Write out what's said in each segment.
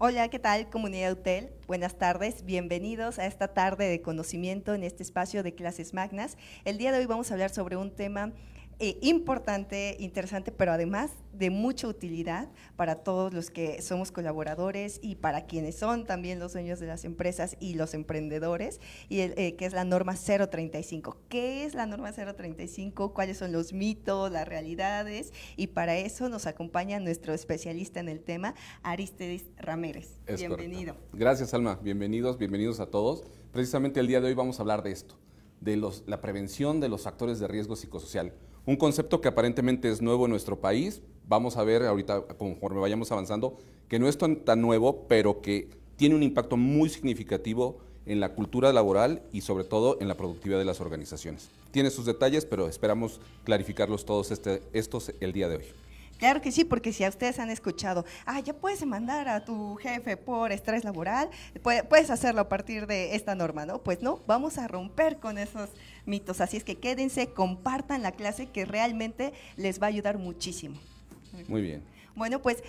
Hola, ¿qué tal, comunidad UTEL? Buenas tardes, bienvenidos a esta tarde de conocimiento en este espacio de clases magnas. El día de hoy vamos a hablar sobre un tema importante, interesante, pero además de mucha utilidad para todos los que somos colaboradores y para quienes son también los dueños de las empresas y los emprendedores, y que es la norma 035. ¿Qué es la norma 035? ¿Cuáles son los mitos, las realidades? Y para eso nos acompaña nuestro especialista en el tema, Arístides Ramírez. Bienvenido. Correcto. Gracias, Alma. Bienvenidos a todos. Precisamente el día de hoy vamos a hablar de esto, de la prevención de los factores de riesgo psicosocial. Un concepto que aparentemente es nuevo en nuestro país. Vamos a ver ahorita, conforme vayamos avanzando, que no es tan nuevo, pero que tiene un impacto muy significativo en la cultura laboral y sobre todo en la productividad de las organizaciones. Tiene sus detalles, pero esperamos clarificarlos todos estos el día de hoy. Claro que sí, porque si a ustedes han escuchado, ya puedes demandar a tu jefe por estrés laboral, puedes hacerlo a partir de esta norma, ¿no? Pues no, vamos a romper con esos mitos, así es que quédense, compartan la clase que realmente les va a ayudar muchísimo. Muy bien. Bueno, pues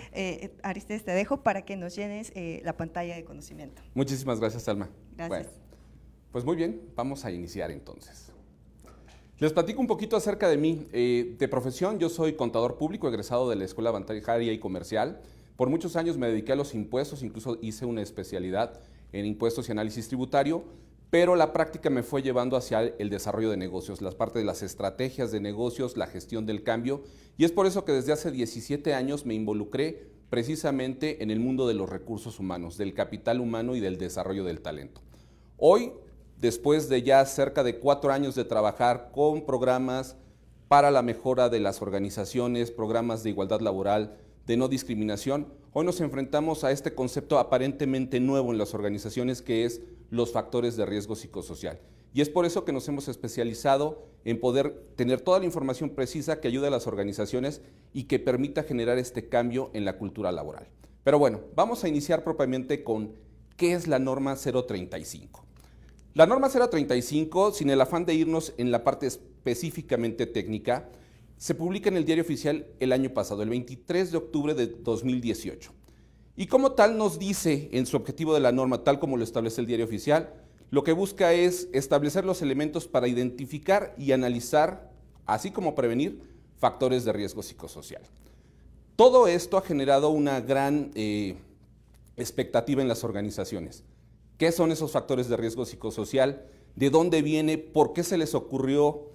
Arístides, te dejo para que nos llenes la pantalla de conocimiento. Muchísimas gracias, Alma. Gracias. Bueno, pues muy bien, vamos a iniciar entonces. Les platico un poquito acerca de mí. De profesión, yo soy contador público, egresado de la Escuela Bancaria y Comercial. Por muchos años me dediqué a los impuestos, incluso hice una especialidad en impuestos y análisis tributario, pero la práctica me fue llevando hacia el desarrollo de negocios, las partes de las estrategias de negocios, la gestión del cambio, y es por eso que desde hace 17 años me involucré precisamente en el mundo de los recursos humanos, del capital humano y del desarrollo del talento. Hoy, después de ya cerca de 4 años de trabajar con programas para la mejora de las organizaciones, programas de igualdad laboral, de no discriminación, hoy nos enfrentamos a este concepto aparentemente nuevo en las organizaciones, que es los factores de riesgo psicosocial. Y es por eso que nos hemos especializado en poder tener toda la información precisa que ayude a las organizaciones y que permita generar este cambio en la cultura laboral. Pero bueno, vamos a iniciar propiamente con ¿qué es la norma 035? La norma 035, sin el afán de irnos en la parte específicamente técnica, se publica en el Diario Oficial el año pasado, el 23 de octubre de 2018. Y como tal nos dice en su objetivo de la norma, tal como lo establece el Diario Oficial, lo que busca es establecer los elementos para identificar y analizar, así como prevenir, factores de riesgo psicosocial. Todo esto ha generado una gran expectativa en las organizaciones. ¿Qué son esos factores de riesgo psicosocial? ¿De dónde viene? ¿Por qué se les ocurrió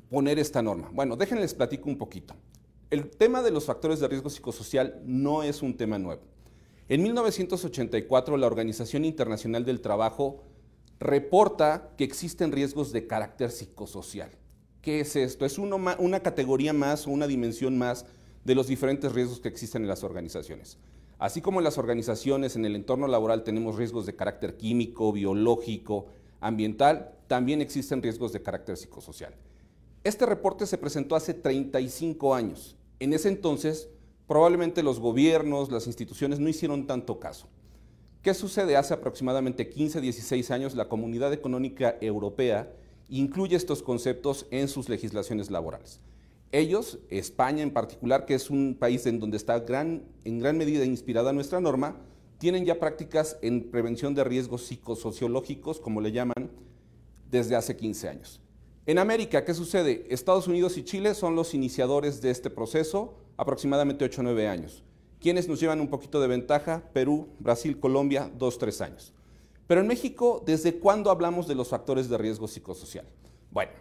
poner esta norma? Bueno, déjenles platico un poquito. El tema de los factores de riesgo psicosocial no es un tema nuevo. En 1984, la Organización Internacional del Trabajo reporta que existen riesgos de carácter psicosocial. ¿Qué es esto? Es una categoría más o una dimensión más de los diferentes riesgos que existen en las organizaciones. Así como en las organizaciones, en el entorno laboral tenemos riesgos de carácter químico, biológico, ambiental, también existen riesgos de carácter psicosocial. Este reporte se presentó hace 35 años. En ese entonces, probablemente los gobiernos, las instituciones no hicieron tanto caso. ¿Qué sucede? Hace aproximadamente 15, 16 años, la Comunidad Económica Europea incluye estos conceptos en sus legislaciones laborales. Ellos, España en particular, que es un país en donde está en gran medida inspirada nuestra norma, tienen ya prácticas en prevención de riesgos psicosociológicos, como le llaman, desde hace 15 años. En América, ¿qué sucede? Estados Unidos y Chile son los iniciadores de este proceso, aproximadamente 8 o 9 años. ¿Quiénes nos llevan un poquito de ventaja? Perú, Brasil, Colombia, 2 o 3 años. Pero en México, ¿desde cuándo hablamos de los factores de riesgo psicosocial? Bueno,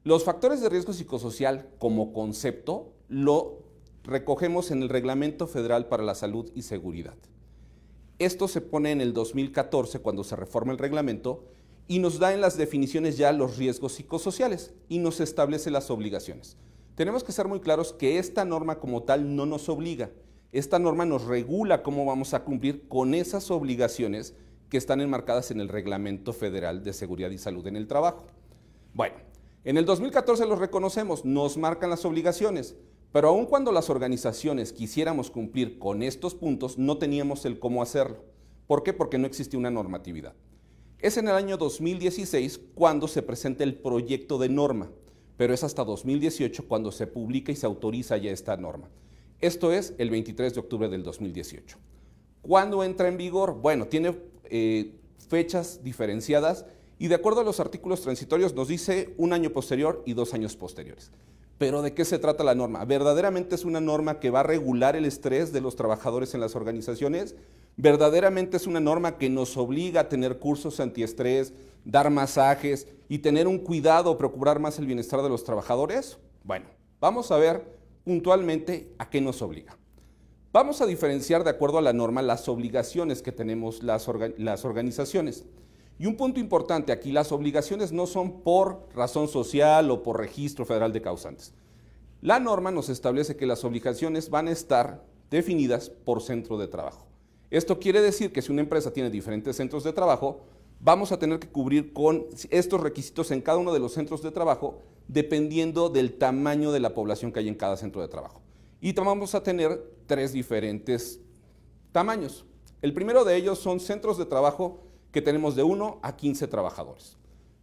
los factores de riesgo psicosocial como concepto lo recogemos en el Reglamento Federal para la Salud y Seguridad. Esto se pone en el 2014 cuando se reforma el reglamento y nos da en las definiciones ya los riesgos psicosociales y nos establece las obligaciones. Tenemos que ser muy claros que esta norma como tal no nos obliga. Esta norma nos regula cómo vamos a cumplir con esas obligaciones que están enmarcadas en el Reglamento Federal de Seguridad y Salud en el Trabajo. Bueno, en el 2014 los reconocemos, nos marcan las obligaciones, pero aun cuando las organizaciones quisiéramos cumplir con estos puntos, no teníamos el cómo hacerlo. ¿Por qué? Porque no existía una normatividad. Es en el año 2016 cuando se presenta el proyecto de norma, pero es hasta 2018 cuando se publica y se autoriza ya esta norma. Esto es el 23 de octubre del 2018. ¿Cuándo entra en vigor? Bueno, tiene fechas diferenciadas y de acuerdo a los artículos transitorios nos dice 1 año posterior y 2 años posteriores. ¿Pero de qué se trata la norma? ¿Verdaderamente es una norma que va a regular el estrés de los trabajadores en las organizaciones? ¿Verdaderamente es una norma que nos obliga a tener cursos antiestrés, dar masajes y tener un cuidado, procurar más el bienestar de los trabajadores? Bueno, vamos a ver puntualmente a qué nos obliga. Vamos a diferenciar de acuerdo a la norma las obligaciones que tenemos las organizaciones. Y un punto importante aquí, las obligaciones no son por razón social o por registro federal de causantes. La norma nos establece que las obligaciones van a estar definidas por centro de trabajo. Esto quiere decir que si una empresa tiene diferentes centros de trabajo, vamos a tener que cubrir con estos requisitos en cada uno de los centros de trabajo dependiendo del tamaño de la población que hay en cada centro de trabajo. Y vamos a tener 3 diferentes tamaños. El primero de ellos son centros de trabajo que tenemos de 1 a 15 trabajadores.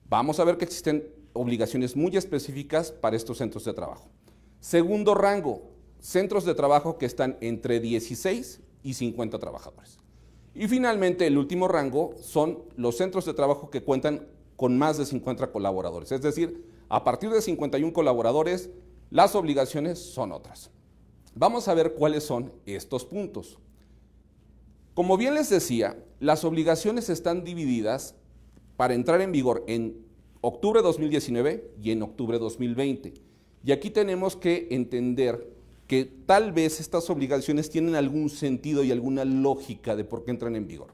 Vamos a ver que existen obligaciones muy específicas para estos centros de trabajo. Segundo rango, centros de trabajo que están entre 16 y 50 trabajadores. Y finalmente, el último rango son los centros de trabajo que cuentan con más de 50 colaboradores. Es decir, a partir de 51 colaboradores, las obligaciones son otras. Vamos a ver cuáles son estos puntos. Como bien les decía, las obligaciones están divididas para entrar en vigor en octubre de 2019 y en octubre de 2020. Y aquí tenemos que entender que tal vez estas obligaciones tienen algún sentido y alguna lógica de por qué entran en vigor.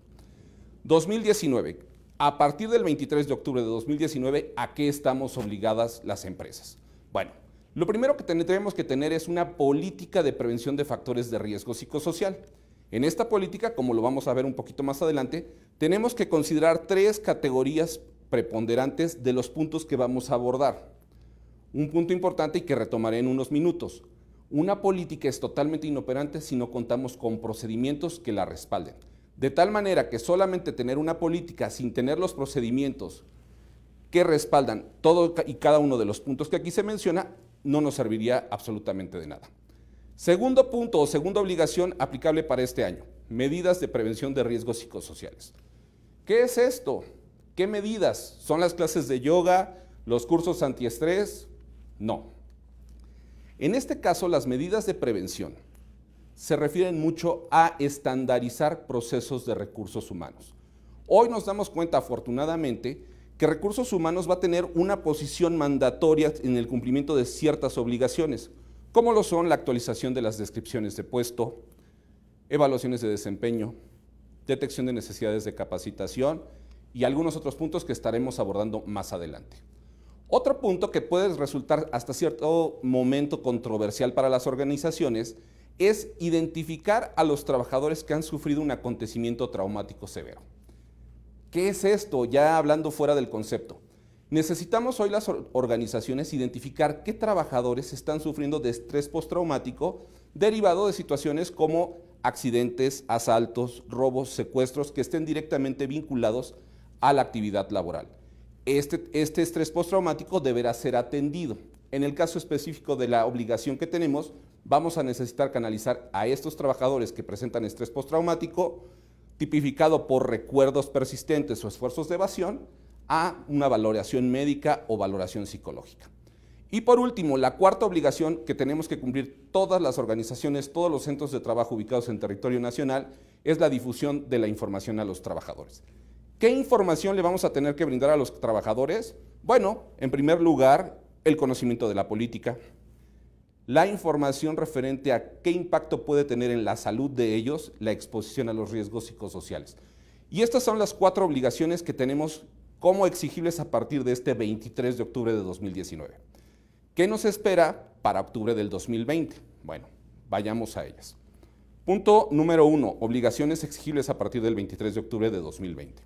2019, a partir del 23 de octubre de 2019, ¿a qué estamos obligadas las empresas? Bueno, lo primero que tenemos que tener es una política de prevención de factores de riesgo psicosocial. En esta política, como lo vamos a ver un poquito más adelante, tenemos que considerar 3 categorías preponderantes de los puntos que vamos a abordar. Un punto importante y que retomaré en unos minutos. Una política es totalmente inoperante si no contamos con procedimientos que la respalden. De tal manera que solamente tener una política sin tener los procedimientos que respaldan todo y cada uno de los puntos que aquí se menciona, no nos serviría absolutamente de nada. Segundo punto o segunda obligación aplicable para este año, medidas de prevención de riesgos psicosociales. ¿Qué es esto? ¿Qué medidas? ¿Son las clases de yoga, los cursos antiestrés? No. En este caso, las medidas de prevención se refieren mucho a estandarizar procesos de recursos humanos. Hoy nos damos cuenta, afortunadamente, que recursos humanos va a tener una posición mandatoria en el cumplimiento de ciertas obligaciones, como lo son la actualización de las descripciones de puesto, evaluaciones de desempeño, detección de necesidades de capacitación y algunos otros puntos que estaremos abordando más adelante. Otro punto que puede resultar hasta cierto momento controversial para las organizaciones es identificar a los trabajadores que han sufrido un acontecimiento traumático severo. ¿Qué es esto? Ya hablando fuera del concepto. Necesitamos hoy las organizaciones identificar qué trabajadores están sufriendo de estrés postraumático derivado de situaciones como accidentes, asaltos, robos, secuestros que estén directamente vinculados a la actividad laboral. Este estrés postraumático deberá ser atendido. En el caso específico de la obligación que tenemos, vamos a necesitar canalizar a estos trabajadores que presentan estrés postraumático, tipificado por recuerdos persistentes o esfuerzos de evasión, a una valoración médica o valoración psicológica. Y por último, la cuarta obligación que tenemos que cumplir todas las organizaciones, todos los centros de trabajo ubicados en territorio nacional, es la difusión de la información a los trabajadores. ¿Qué información le vamos a tener que brindar a los trabajadores? Bueno, en primer lugar, el conocimiento de la política, la información referente a qué impacto puede tener en la salud de ellos la exposición a los riesgos psicosociales. Y estas son las 4 obligaciones que tenemos como exigibles a partir de este 23 de octubre de 2019. ¿Qué nos espera para octubre del 2020? Bueno, vayamos a ellas. Punto número 1, obligaciones exigibles a partir del 23 de octubre de 2020.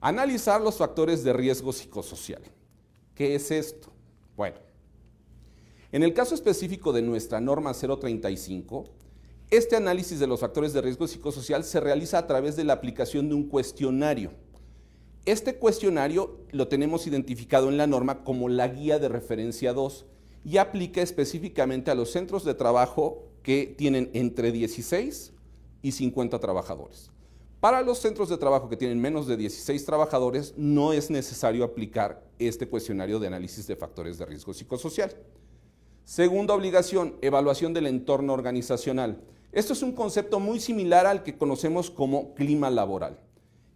Analizar los factores de riesgo psicosocial. ¿Qué es esto? Bueno, en el caso específico de nuestra norma 035, este análisis de los factores de riesgo psicosocial se realiza a través de la aplicación de un cuestionario. Este cuestionario lo tenemos identificado en la norma como la guía de referencia 2 y aplica específicamente a los centros de trabajo que tienen entre 16 y 50 trabajadores. Para los centros de trabajo que tienen menos de 16 trabajadores, no es necesario aplicar este cuestionario de análisis de factores de riesgo psicosocial. Segunda obligación, evaluación del entorno organizacional. Esto es un concepto muy similar al que conocemos como clima laboral.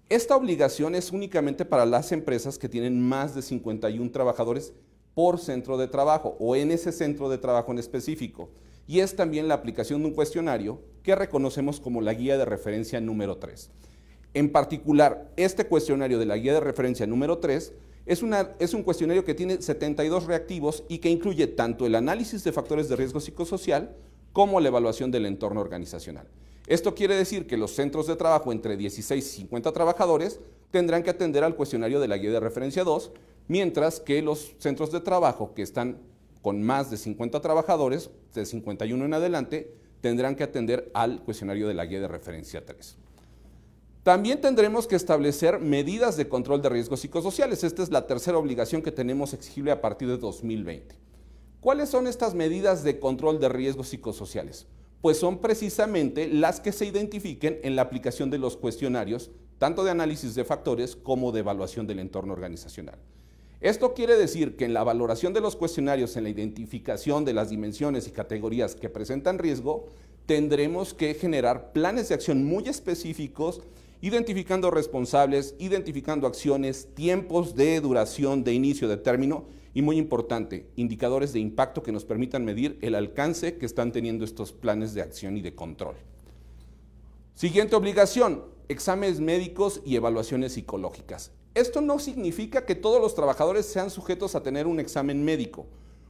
Esta obligación es únicamente para las empresas que tienen más de 51 trabajadores por centro de trabajo o en ese centro de trabajo en específico. Y es también la aplicación de un cuestionario que reconocemos como la guía de referencia número 3. En particular, este cuestionario de la guía de referencia número 3 es un cuestionario que tiene 72 reactivos y que incluye tanto el análisis de factores de riesgo psicosocial como la evaluación del entorno organizacional. Esto quiere decir que los centros de trabajo entre 16 y 50 trabajadores tendrán que atender al cuestionario de la guía de referencia 2, mientras que los centros de trabajo que están con más de 50 trabajadores, de 51 en adelante, tendrán que atender al cuestionario de la guía de referencia 3. También tendremos que establecer medidas de control de riesgos psicosociales. Esta es la tercera obligación que tenemos exigible a partir de 2020. ¿Cuáles son estas medidas de control de riesgos psicosociales? Pues son precisamente las que se identifiquen en la aplicación de los cuestionarios, tanto de análisis de factores como de evaluación del entorno organizacional. Esto quiere decir que en la valoración de los cuestionarios, en la identificación de las dimensiones y categorías que presentan riesgo, tendremos que generar planes de acción muy específicos, identificando responsables, identificando acciones, tiempos de duración, de inicio, de término y, muy importante, indicadores de impacto que nos permitan medir el alcance que están teniendo estos planes de acción y de control. Siguiente obligación, exámenes médicos y evaluaciones psicológicas. Esto no significa que todos los trabajadores sean sujetos a tener un examen médico.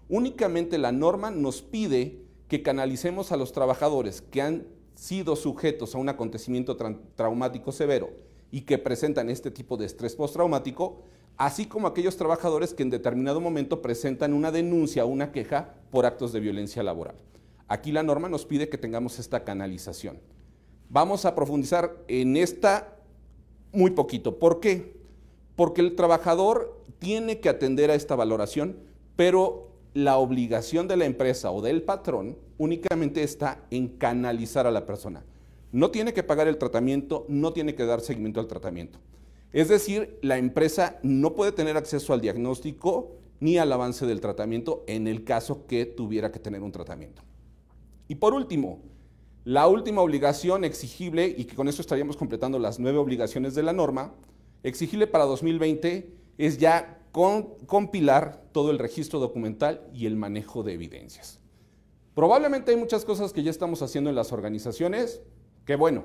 Únicamente la norma nos pide que canalicemos a los trabajadores que han sido sujetos a un acontecimiento traumático severo y que presentan este tipo de estrés postraumático, así como aquellos trabajadores que en determinado momento presentan una denuncia o una queja por actos de violencia laboral. Aquí la norma nos pide que tengamos esta canalización. Vamos a profundizar en esta muy poquito. ¿Por qué? Porque el trabajador tiene que atender a esta valoración, pero la obligación de la empresa o del patrón únicamente está en canalizar a la persona. No tiene que pagar el tratamiento, no tiene que dar seguimiento al tratamiento. Es decir, la empresa no puede tener acceso al diagnóstico ni al avance del tratamiento en el caso que tuviera que tener un tratamiento. Y por último, la última obligación exigible, y que con esto estaríamos completando las 9 obligaciones de la norma, exigible para 2020 es ya compilar todo el registro documental y el manejo de evidencias. Probablemente hay muchas cosas que ya estamos haciendo en las organizaciones, que bueno,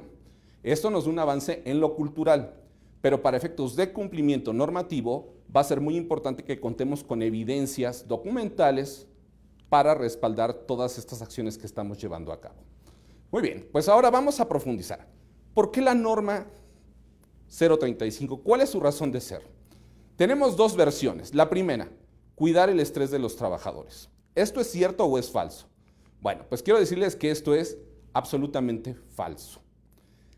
esto nos da un avance en lo cultural, pero para efectos de cumplimiento normativo va a ser muy importante que contemos con evidencias documentales para respaldar todas estas acciones que estamos llevando a cabo. Muy bien, pues ahora vamos a profundizar. ¿Por qué la norma 035? ¿Cuál es su razón de ser? Tenemos dos versiones. La primera, cuidar el estrés de los trabajadores. ¿Esto es cierto o es falso? Bueno, pues quiero decirles que esto es absolutamente falso.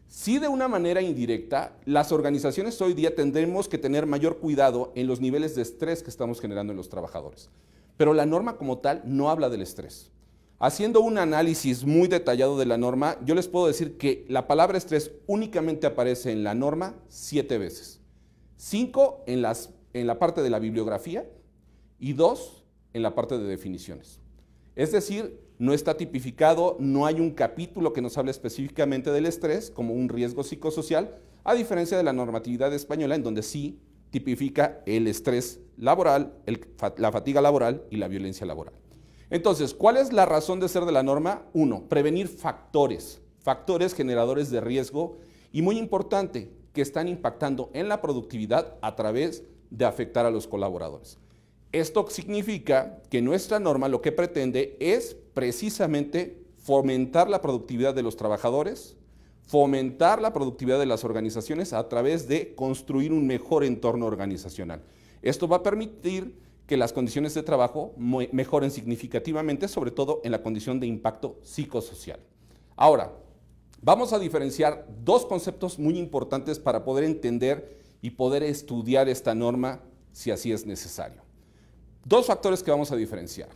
Sí, de una manera indirecta, las organizaciones hoy día tendremos que tener mayor cuidado en los niveles de estrés que estamos generando en los trabajadores. Pero la norma como tal no habla del estrés. Haciendo un análisis muy detallado de la norma, yo les puedo decir que la palabra estrés únicamente aparece en la norma 7 veces. 5 en la parte de la bibliografía y 2 en la parte de definiciones. Es decir, no está tipificado, no hay un capítulo que nos hable específicamente del estrés como un riesgo psicosocial, a diferencia de la normatividad española, en donde sí tipifica el estrés laboral, la fatiga laboral y la violencia laboral. Entonces, ¿cuál es la razón de ser de la norma? 1, prevenir factores generadores de riesgo y, muy importante, que están impactando en la productividad a través de afectar a los colaboradores. Esto significa que nuestra norma lo que pretende es precisamente fomentar la productividad de los trabajadores, fomentar la productividad de las organizaciones a través de construir un mejor entorno organizacional. Esto va a permitir que las condiciones de trabajo mejoren significativamente, sobre todo en la condición de impacto psicosocial. Ahora, vamos a diferenciar dos conceptos muy importantes para poder entender y poder estudiar esta norma si así es necesario. Dos factores que vamos a diferenciar.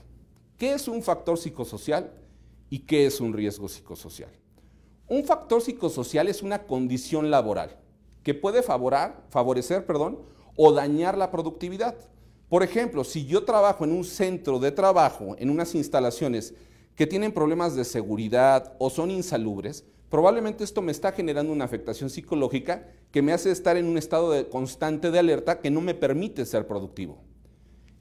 ¿Qué es un factor psicosocial y qué es un riesgo psicosocial? Un factor psicosocial es una condición laboral que puede favorecer o dañar la productividad. Por ejemplo, si yo trabajo en un centro de trabajo, en unas instalaciones que tienen problemas de seguridad o son insalubres, probablemente esto me está generando una afectación psicológica que me hace estar en un estado constante de alerta que no me permite ser productivo.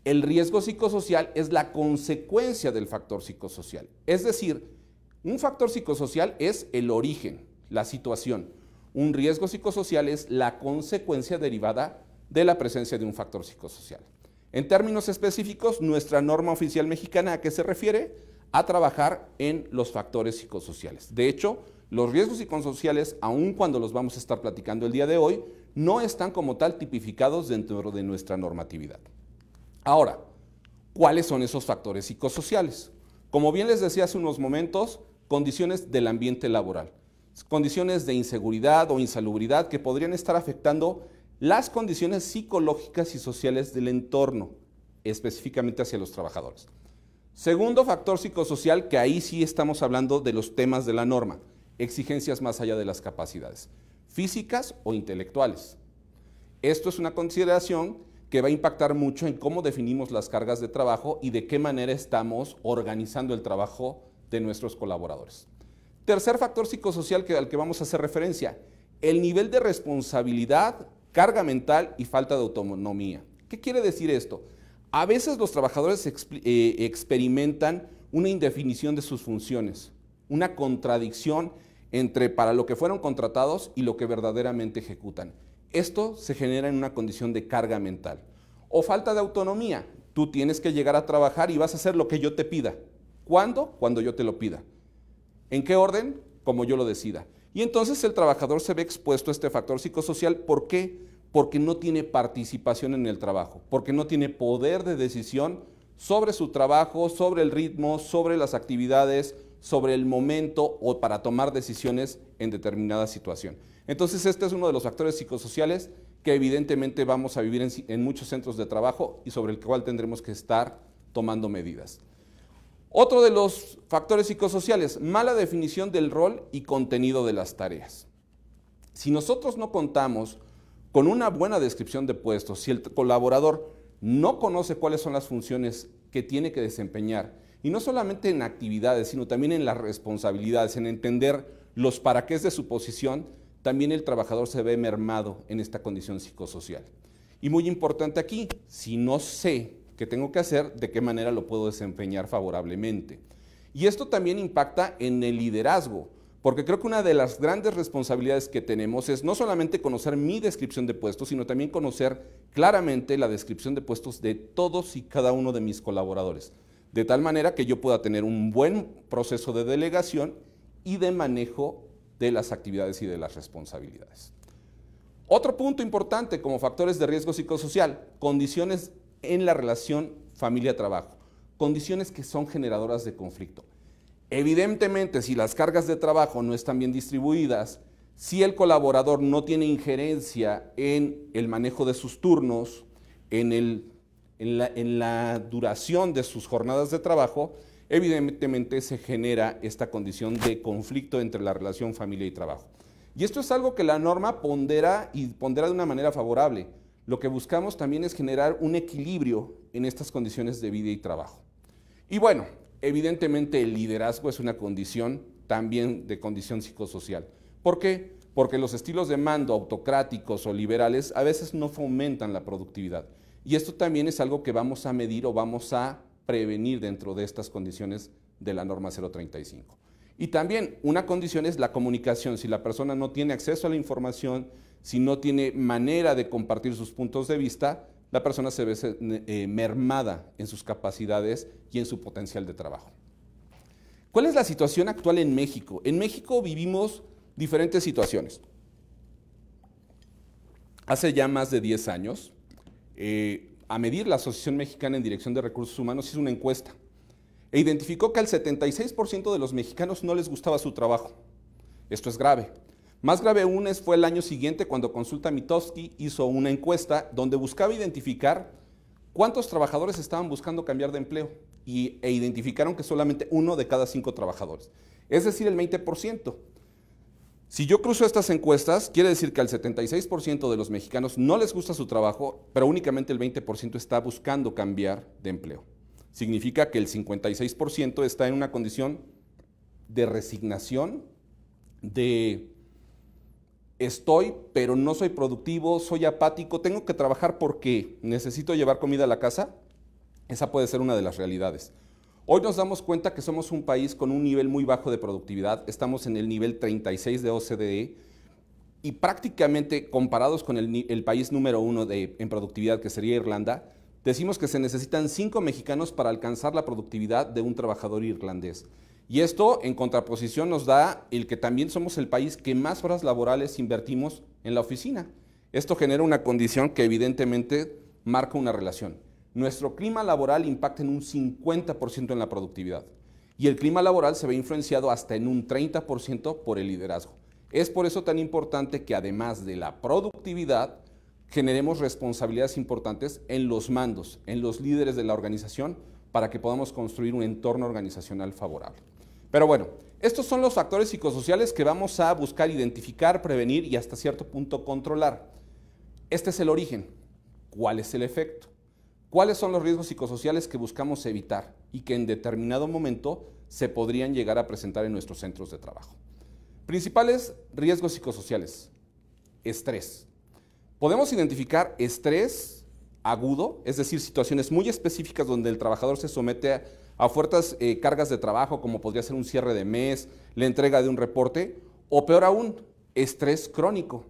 El riesgo psicosocial es la consecuencia del factor psicosocial. Es decir, un factor psicosocial es el origen, la situación. Un riesgo psicosocial es la consecuencia derivada de la presencia de un factor psicosocial. En términos específicos, nuestra norma oficial mexicana, ¿a qué se refiere? A trabajar en los factores psicosociales. De hecho, los riesgos psicosociales, aun cuando los vamos a estar platicando el día de hoy, no están como tal tipificados dentro de nuestra normatividad. Ahora, ¿cuáles son esos factores psicosociales? Como bien les decía hace unos momentos, condiciones del ambiente laboral, condiciones de inseguridad o insalubridad que podrían estar afectando las condiciones psicológicas y sociales del entorno, específicamente hacia los trabajadores. Segundo factor psicosocial, que ahí sí estamos hablando de los temas de la norma, exigencias más allá de las capacidades, físicas o intelectuales. Esto es una consideración que va a impactar mucho en cómo definimos las cargas de trabajo y de qué manera estamos organizando el trabajo de nuestros colaboradores. Tercer factor psicosocial al que vamos a hacer referencia, el nivel de responsabilidad, carga mental y falta de autonomía. ¿Qué quiere decir esto? A veces los trabajadores experimentan una indefinición de sus funciones, una contradicción entre para lo que fueron contratados y lo que verdaderamente ejecutan. Esto se genera en una condición de carga mental. O falta de autonomía. Tú tienes que llegar a trabajar y vas a hacer lo que yo te pida. ¿Cuándo? Cuando yo te lo pida. ¿En qué orden? Como yo lo decida. Y entonces el trabajador se ve expuesto a este factor psicosocial. ¿Por qué? Porque no tiene participación en el trabajo, porque no tiene poder de decisión sobre su trabajo, sobre el ritmo, sobre las actividades, sobre el momento o para tomar decisiones en determinada situación. Entonces este es uno de los factores psicosociales que evidentemente vamos a vivir en muchos centros de trabajo y sobre el cual tendremos que estar tomando medidas. Otro de los factores psicosociales, mala definición del rol y contenido de las tareas. Si nosotros no contamos con una buena descripción de puestos, si el colaborador no conoce cuáles son las funciones que tiene que desempeñar, y no solamente en actividades, sino también en las responsabilidades, en entender los para qué de su posición, también el trabajador se ve mermado en esta condición psicosocial. Y muy importante aquí, si no sé qué tengo que hacer, de qué manera lo puedo desempeñar favorablemente. Y esto también impacta en el liderazgo, porque creo que una de las grandes responsabilidades que tenemos es no solamente conocer mi descripción de puestos, sino también conocer claramente la descripción de puestos de todos y cada uno de mis colaboradores, de tal manera que yo pueda tener un buen proceso de delegación y de manejo de las actividades y de las responsabilidades. Otro punto importante como factores de riesgo psicosocial, condiciones en la relación familia-trabajo, condiciones que son generadoras de conflicto. Evidentemente, si las cargas de trabajo no están bien distribuidas, si el colaborador no tiene injerencia en el manejo de sus turnos, en la duración de sus jornadas de trabajo, evidentemente se genera esta condición de conflicto entre la relación familia y trabajo. Y esto es algo que la norma pondera y pondera de una manera favorable. Lo que buscamos también es generar un equilibrio en estas condiciones de vida y trabajo. Y bueno, evidentemente el liderazgo es una condición también de condición psicosocial. ¿Por qué? Porque los estilos de mando autocráticos o liberales a veces no fomentan la productividad. Y esto también es algo que vamos a medir o vamos a prevenir dentro de estas condiciones de la norma 035. Y también una condición es la comunicación. Si la persona no tiene acceso a la información, si no tiene manera de compartir sus puntos de vista, la persona se ve mermada en sus capacidades y en su potencial de trabajo. ¿Cuál es la situación actual en México? En México vivimos diferentes situaciones. Hace ya más de 10 años, a medir la Asociación Mexicana en Dirección de Recursos Humanos hizo una encuesta e identificó que al 76% de los mexicanos no les gustaba su trabajo. Esto es grave. Más grave aún fue el año siguiente cuando Consulta Mitofsky hizo una encuesta donde buscaba identificar cuántos trabajadores estaban buscando cambiar de empleo e identificaron que solamente 1 de cada 5 trabajadores, es decir, el 20%. Si yo cruzo estas encuestas, quiere decir que al 76% de los mexicanos no les gusta su trabajo, pero únicamente el 20% está buscando cambiar de empleo. Significa que el 56% está en una condición de resignación, de estoy, pero no soy productivo, soy apático, tengo que trabajar porque necesito llevar comida a la casa. Esa puede ser una de las realidades. Hoy nos damos cuenta que somos un país con un nivel muy bajo de productividad, estamos en el nivel 36 de OCDE y prácticamente comparados con el país número 1 en productividad, que sería Irlanda, decimos que se necesitan 5 mexicanos para alcanzar la productividad de un trabajador irlandés. Y esto en contraposición nos da el que también somos el país que más horas laborales invertimos en la oficina. Esto genera una condición que evidentemente marca una relación. Nuestro clima laboral impacta en un 50% en la productividad y el clima laboral se ve influenciado hasta en un 30% por el liderazgo. Es por eso tan importante que además de la productividad generemos responsabilidades importantes en los mandos, en los líderes de la organización para que podamos construir un entorno organizacional favorable. Pero bueno, estos son los factores psicosociales que vamos a buscar identificar, prevenir y hasta cierto punto controlar. Este es el origen. ¿Cuál es el efecto? ¿Cuáles son los riesgos psicosociales que buscamos evitar y que en determinado momento se podrían llegar a presentar en nuestros centros de trabajo? Principales riesgos psicosociales. Estrés. Podemos identificar estrés agudo, es decir, situaciones muy específicas donde el trabajador se somete a fuertes cargas de trabajo, como podría ser un cierre de mes, la entrega de un reporte, o peor aún, estrés crónico,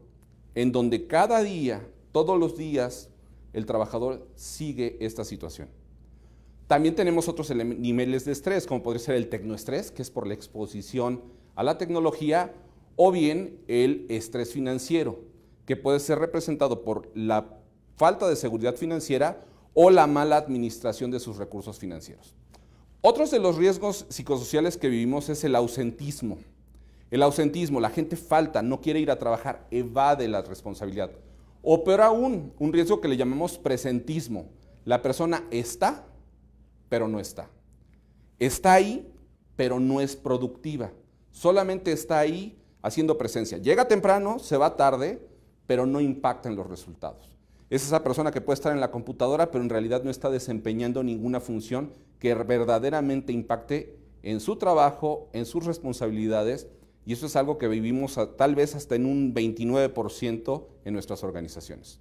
en donde cada día, todos los días, el trabajador sigue esta situación. También tenemos otros niveles de estrés, como podría ser el tecnoestrés, que es por la exposición a la tecnología, o bien el estrés financiero, que puede ser representado por la falta de seguridad financiera o la mala administración de sus recursos financieros. Otros de los riesgos psicosociales que vivimos es el ausentismo. El ausentismo, la gente falta, no quiere ir a trabajar, evade la responsabilidad. O peor aún, un riesgo que le llamamos presentismo. La persona está, pero no está. Está ahí, pero no es productiva. Solamente está ahí haciendo presencia. Llega temprano, se va tarde, pero no impacta en los resultados. Es esa persona que puede estar en la computadora, pero en realidad no está desempeñando ninguna función que verdaderamente impacte en su trabajo, en sus responsabilidades, y eso es algo que vivimos tal vez hasta en un 29% en nuestras organizaciones.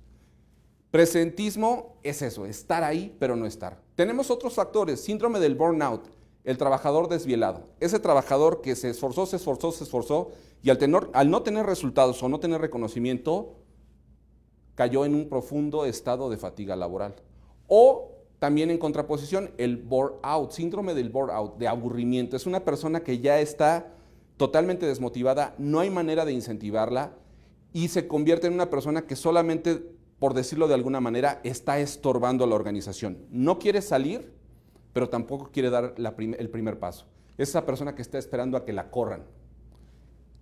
Presentismo es eso, estar ahí pero no estar. Tenemos otros factores, síndrome del burnout, el trabajador desvelado. Ese trabajador que se esforzó y al no tener resultados o no tener reconocimiento, cayó en un profundo estado de fatiga laboral. O también en contraposición, el burnout, síndrome del burnout, de aburrimiento. Es una persona que ya está totalmente desmotivada, no hay manera de incentivarla y se convierte en una persona que solamente, por decirlo de alguna manera, está estorbando a la organización. No quiere salir, pero tampoco quiere dar el primer paso. Es esa persona que está esperando a que la corran.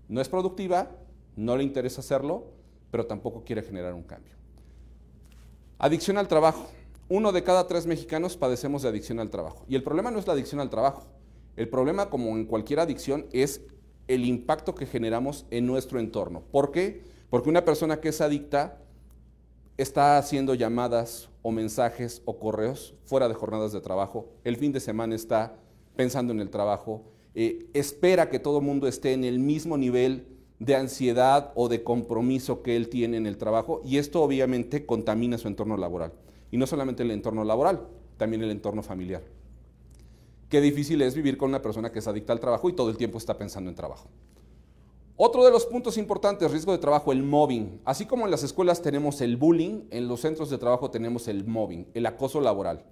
No es productiva, no le interesa hacerlo, pero tampoco quiere generar un cambio. Adicción al trabajo. 1 de cada 3 mexicanos padecemos de adicción al trabajo. Y el problema no es la adicción al trabajo. El problema, como en cualquier adicción, es el impacto que generamos en nuestro entorno. ¿Por qué? Porque una persona que es adicta está haciendo llamadas o mensajes o correos fuera de jornadas de trabajo, el fin de semana está pensando en el trabajo, espera que todo el mundo esté en el mismo nivel de ansiedad o de compromiso que él tiene en el trabajo, y esto obviamente contamina su entorno laboral. Y no solamente el entorno laboral, también el entorno familiar. Qué difícil es vivir con una persona que es adicta al trabajo y todo el tiempo está pensando en trabajo. Otro de los puntos importantes, riesgo de trabajo, el mobbing. Así como en las escuelas tenemos el bullying, en los centros de trabajo tenemos el mobbing, el acoso laboral,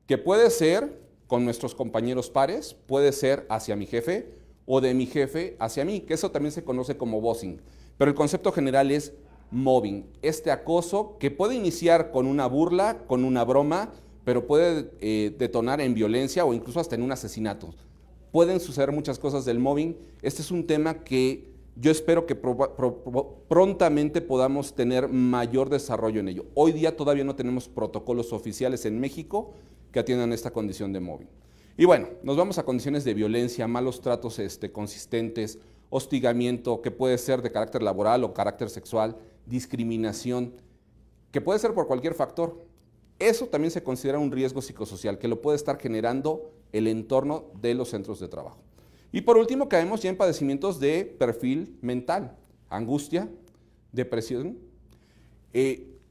que puede ser con nuestros compañeros pares, puede ser hacia mi jefe o de mi jefe hacia mí, que eso también se conoce como bossing. Pero el concepto general es mobbing, este acoso que puede iniciar con una burla, con una broma, pero puede detonar en violencia o incluso hasta en un asesinato. Pueden suceder muchas cosas del mobbing. Este es un tema que yo espero que prontamente podamos tener mayor desarrollo en ello. Hoy día todavía no tenemos protocolos oficiales en México que atiendan esta condición de mobbing. Y bueno, nos vamos a condiciones de violencia, malos tratos consistentes, hostigamiento, que puede ser de carácter laboral o carácter sexual, discriminación, que puede ser por cualquier factor. Eso también se considera un riesgo psicosocial que lo puede estar generando el entorno de los centros de trabajo. Y por último, caemos ya en padecimientos de perfil mental, angustia, depresión.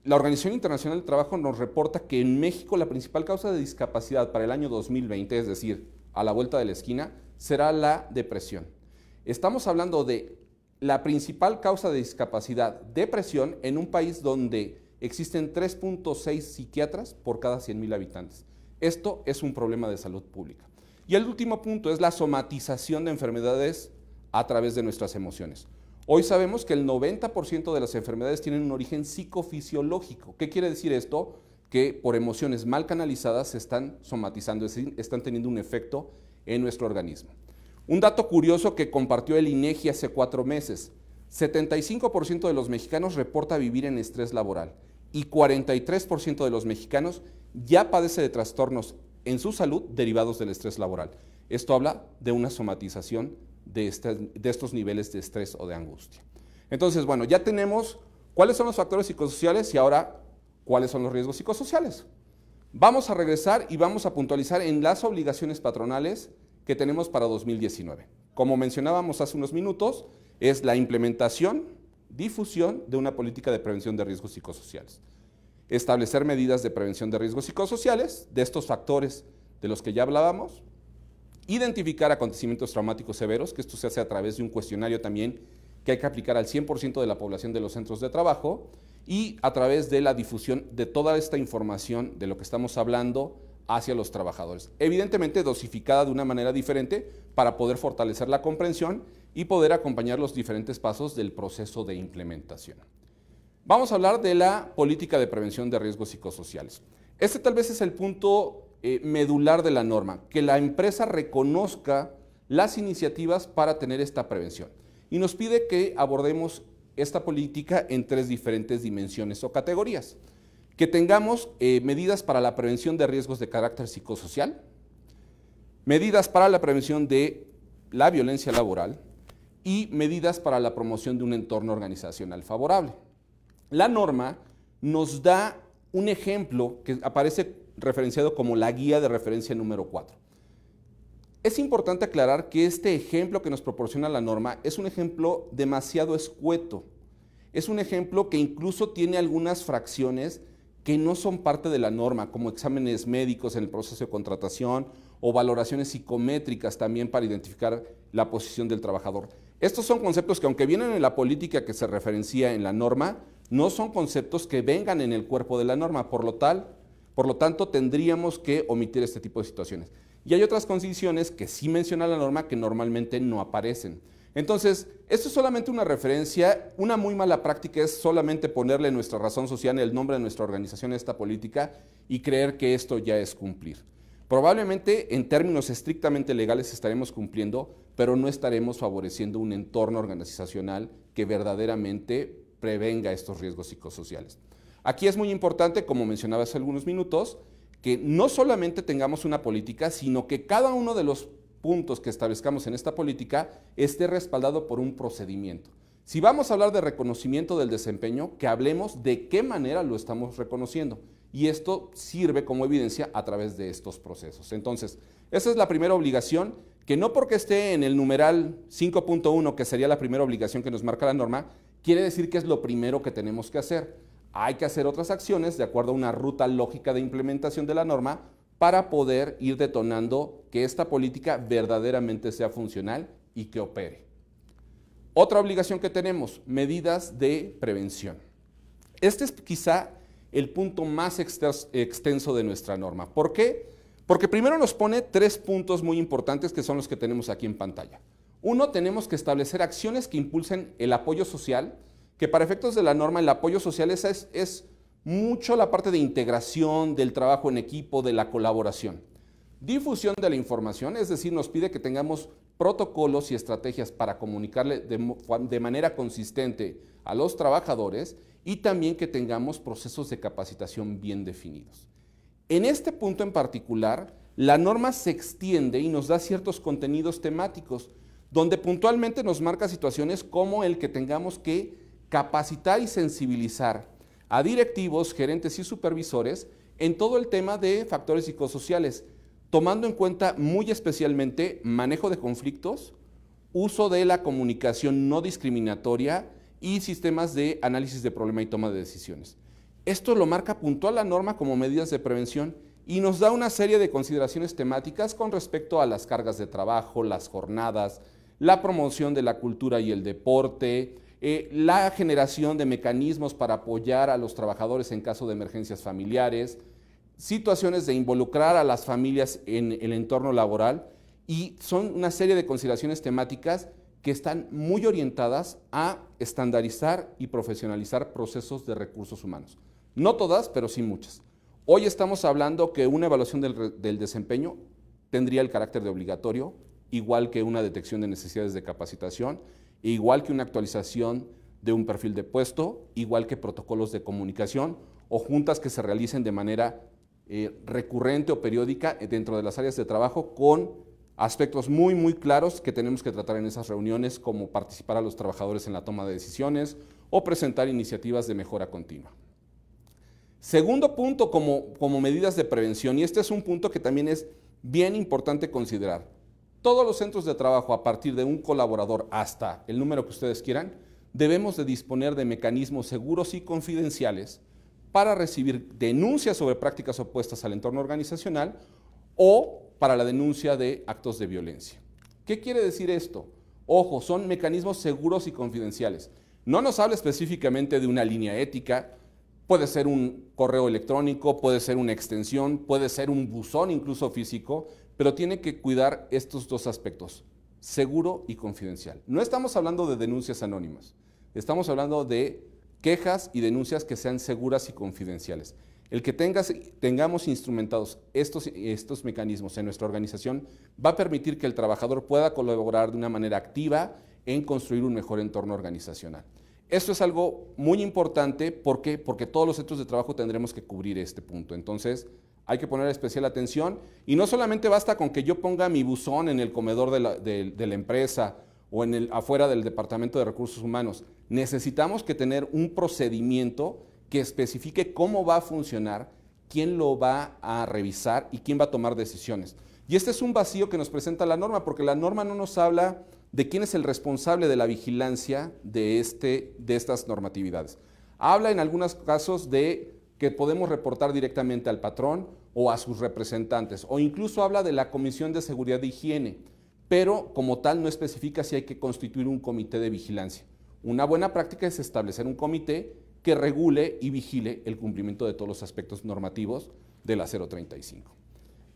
La Organización Internacional del Trabajo nos reporta que en México la principal causa de discapacidad para el año 2020, es decir, a la vuelta de la esquina, será la depresión. Estamos hablando de la principal causa de discapacidad, depresión, en un país donde existen 3.6 psiquiatras por cada 100,000 habitantes. Esto es un problema de salud pública. Y el último punto es la somatización de enfermedades a través de nuestras emociones. Hoy sabemos que el 90% de las enfermedades tienen un origen psicofisiológico. ¿Qué quiere decir esto? Que por emociones mal canalizadas se están somatizando, es decir, están teniendo un efecto en nuestro organismo. Un dato curioso que compartió el INEGI hace 4 meses, 75% de los mexicanos reporta vivir en estrés laboral y 43% de los mexicanos ya padece de trastornos en su salud derivados del estrés laboral. Esto habla de una somatización de estos niveles de estrés o de angustia. Entonces, bueno, ya tenemos cuáles son los factores psicosociales y ahora cuáles son los riesgos psicosociales. Vamos a regresar y vamos a puntualizar en las obligaciones patronales que tenemos para 2019. Como mencionábamos hace unos minutos, es la implementación, difusión de una política de prevención de riesgos psicosociales. Establecer medidas de prevención de riesgos psicosociales, de estos factores de los que ya hablábamos, identificar acontecimientos traumáticos severos, que esto se hace a través de un cuestionario también que hay que aplicar al 100% de la población de los centros de trabajo y a través de la difusión de toda esta información de lo que estamos hablando hacia los trabajadores. Evidentemente dosificada de una manera diferente para poder fortalecer la comprensión y poder acompañar los diferentes pasos del proceso de implementación. Vamos a hablar de la política de prevención de riesgos psicosociales. Este tal vez es el punto medular de la norma, que la empresa reconozca las iniciativas para tener esta prevención. Y nos pide que abordemos esta política en 3 diferentes dimensiones o categorías. Que tengamos medidas para la prevención de riesgos de carácter psicosocial, medidas para la prevención de la violencia laboral y medidas para la promoción de un entorno organizacional favorable. La norma nos da un ejemplo que aparece referenciado como la guía de referencia número 4. Es importante aclarar que este ejemplo que nos proporciona la norma es un ejemplo demasiado escueto. Es un ejemplo que incluso tiene algunas fracciones que no son parte de la norma, como exámenes médicos en el proceso de contratación o valoraciones psicométricas también para identificar la posición del trabajador. Estos son conceptos que, aunque vienen en la política que se referencia en la norma, no son conceptos que vengan en el cuerpo de la norma, por lo tanto tendríamos que omitir este tipo de situaciones. Y hay otras condiciones que sí menciona la norma que normalmente no aparecen. Entonces, esto es solamente una referencia. Una muy mala práctica es solamente ponerle nuestra razón social, el nombre de nuestra organización a esta política y creer que esto ya es cumplir. Probablemente en términos estrictamente legales estaremos cumpliendo, pero no estaremos favoreciendo un entorno organizacional que verdaderamente prevenga estos riesgos psicosociales. Aquí es muy importante, como mencionaba hace algunos minutos, que no solamente tengamos una política, sino que cada uno de los puntos que establezcamos en esta política esté respaldado por un procedimiento. Si vamos a hablar de reconocimiento del desempeño, que hablemos de qué manera lo estamos reconociendo. Y esto sirve como evidencia a través de estos procesos. Entonces, esa es la primera obligación, que no porque esté en el numeral 5.1, que sería la primera obligación que nos marca la norma, quiere decir que es lo primero que tenemos que hacer. Hay que hacer otras acciones de acuerdo a una ruta lógica de implementación de la norma para poder ir detonando que esta política verdaderamente sea funcional y que opere. Otra obligación que tenemos, medidas de prevención. Este es quizá el punto más extenso de nuestra norma. ¿Por qué? Porque primero nos pone 3 puntos muy importantes que son los que tenemos aquí en pantalla. Uno, tenemos que establecer acciones que impulsen el apoyo social, que para efectos de la norma el apoyo social es mucho la parte de integración, del trabajo en equipo, de la colaboración. Difusión de la información, es decir, nos pide que tengamos protocolos y estrategias para comunicarle de manera consistente a los trabajadores y también que tengamos procesos de capacitación bien definidos. En este punto en particular, la norma se extiende y nos da ciertos contenidos temáticos, donde puntualmente nos marca situaciones como el que tengamos que capacitar y sensibilizar a directivos, gerentes y supervisores en todo el tema de factores psicosociales, tomando en cuenta muy especialmente manejo de conflictos, uso de la comunicación no discriminatoria y sistemas de análisis de problema y toma de decisiones. Esto lo marca puntual la norma como medidas de prevención y nos da una serie de consideraciones temáticas con respecto a las cargas de trabajo, las jornadas, la promoción de la cultura y el deporte, la generación de mecanismos para apoyar a los trabajadores en caso de emergencias familiares, situaciones de involucrar a las familias en el entorno laboral y son una serie de consideraciones temáticas que están muy orientadas a estandarizar y profesionalizar procesos de recursos humanos. No todas, pero sí muchas. Hoy estamos hablando que una evaluación del desempeño tendría el carácter de obligatorio, igual que una detección de necesidades de capacitación, igual que una actualización de un perfil de puesto, igual que protocolos de comunicación o juntas que se realicen de manera recurrente o periódica dentro de las áreas de trabajo con aspectos muy claros que tenemos que tratar en esas reuniones, como participar a los trabajadores en la toma de decisiones o presentar iniciativas de mejora continua. Segundo punto como medidas de prevención, y este es un punto que también es bien importante considerar. Todos los centros de trabajo, a partir de un colaborador hasta el número que ustedes quieran, debemos de disponer de mecanismos seguros y confidenciales para recibir denuncias sobre prácticas opuestas al entorno organizacional o para la denuncia de actos de violencia. ¿Qué quiere decir esto? Ojo, son mecanismos seguros y confidenciales. No nos habla específicamente de una línea ética, puede ser un correo electrónico, puede ser una extensión, puede ser un buzón incluso físico, pero tiene que cuidar estos dos aspectos, seguro y confidencial. No estamos hablando de denuncias anónimas, estamos hablando de quejas y denuncias que sean seguras y confidenciales. El que tengamos instrumentados estos mecanismos en nuestra organización va a permitir que el trabajador pueda colaborar de una manera activa en construir un mejor entorno organizacional. Esto es algo muy importante, ¿por qué? Porque todos los centros de trabajo tendremos que cubrir este punto. Entonces, hay que poner especial atención y no solamente basta con que yo ponga mi buzón en el comedor de la empresa o afuera del Departamento de Recursos Humanos. Necesitamos que tener un procedimiento que especifique cómo va a funcionar, quién lo va a revisar y quién va a tomar decisiones. Y este es un vacío que nos presenta la norma, porque la norma no nos habla de quién es el responsable de la vigilancia de estas normatividades. Habla en algunos casos de que podemos reportar directamente al patrón o a sus representantes, o incluso habla de la Comisión de Seguridad de Higiene, pero como tal no especifica si hay que constituir un comité de vigilancia. Una buena práctica es establecer un comité que regule y vigile el cumplimiento de todos los aspectos normativos de la 035.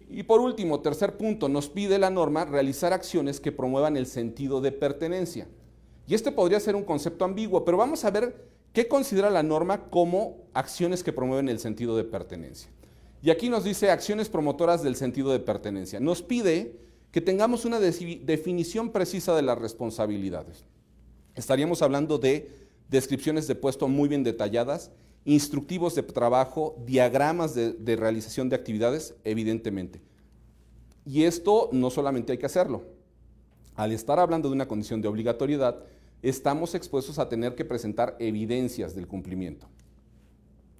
Y por último, tercer punto, nos pide la norma realizar acciones que promuevan el sentido de pertenencia. Y este podría ser un concepto ambiguo, pero vamos a ver qué considera la norma como acciones que promueven el sentido de pertenencia. Y aquí nos dice acciones promotoras del sentido de pertenencia. Nos pide que tengamos una definición precisa de las responsabilidades. Estaríamos hablando de descripciones de puesto muy bien detalladas, instructivos de trabajo, diagramas de realización de actividades, evidentemente. Y esto no solamente hay que hacerlo. Al estar hablando de una condición de obligatoriedad, estamos expuestos a tener que presentar evidencias del cumplimiento.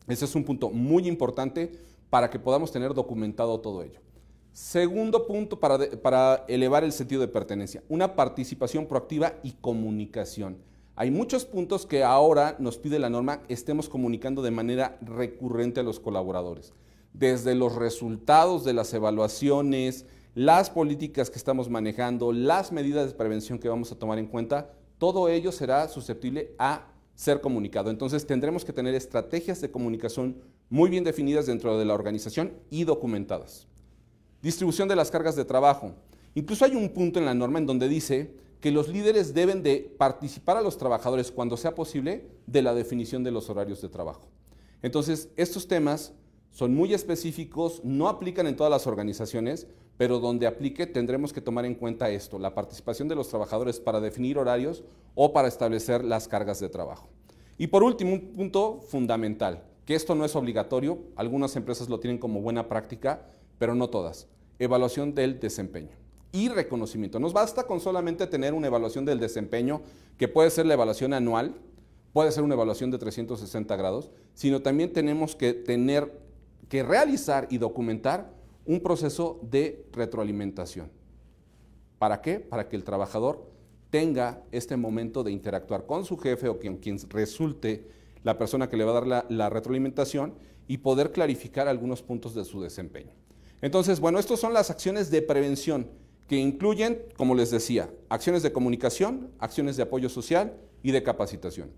Ese es un punto muy importante para que podamos tener documentado todo ello. Segundo punto para elevar el sentido de pertenencia, una participación proactiva y comunicación. Hay muchos puntos que ahora nos pide la norma estemos comunicando de manera recurrente a los colaboradores, desde los resultados de las evaluaciones, las políticas que estamos manejando, las medidas de prevención que vamos a tomar en cuenta, todo ello será susceptible a ser comunicado. Entonces tendremos que tener estrategias de comunicación muy bien definidas dentro de la organización y documentadas. Distribución de las cargas de trabajo. Incluso hay un punto en la norma en donde dice que los líderes deben de participar a los trabajadores cuando sea posible de la definición de los horarios de trabajo. Entonces, estos temas son muy específicos, no aplican en todas las organizaciones, pero donde aplique tendremos que tomar en cuenta esto, la participación de los trabajadores para definir horarios o para establecer las cargas de trabajo. Y por último, un punto fundamental, que esto no es obligatorio, algunas empresas lo tienen como buena práctica, pero no todas, evaluación del desempeño y reconocimiento. Nos basta con solamente tener una evaluación del desempeño, que puede ser la evaluación anual, puede ser una evaluación de 360 grados, sino también tenemos que realizar y documentar un proceso de retroalimentación. ¿Para qué? Para que el trabajador tenga este momento de interactuar con su jefe o quien resulte la persona que le va a dar la retroalimentación y poder clarificar algunos puntos de su desempeño. Entonces, bueno, estas son las acciones de prevención que incluyen, como les decía, acciones de comunicación, acciones de apoyo social y de capacitación.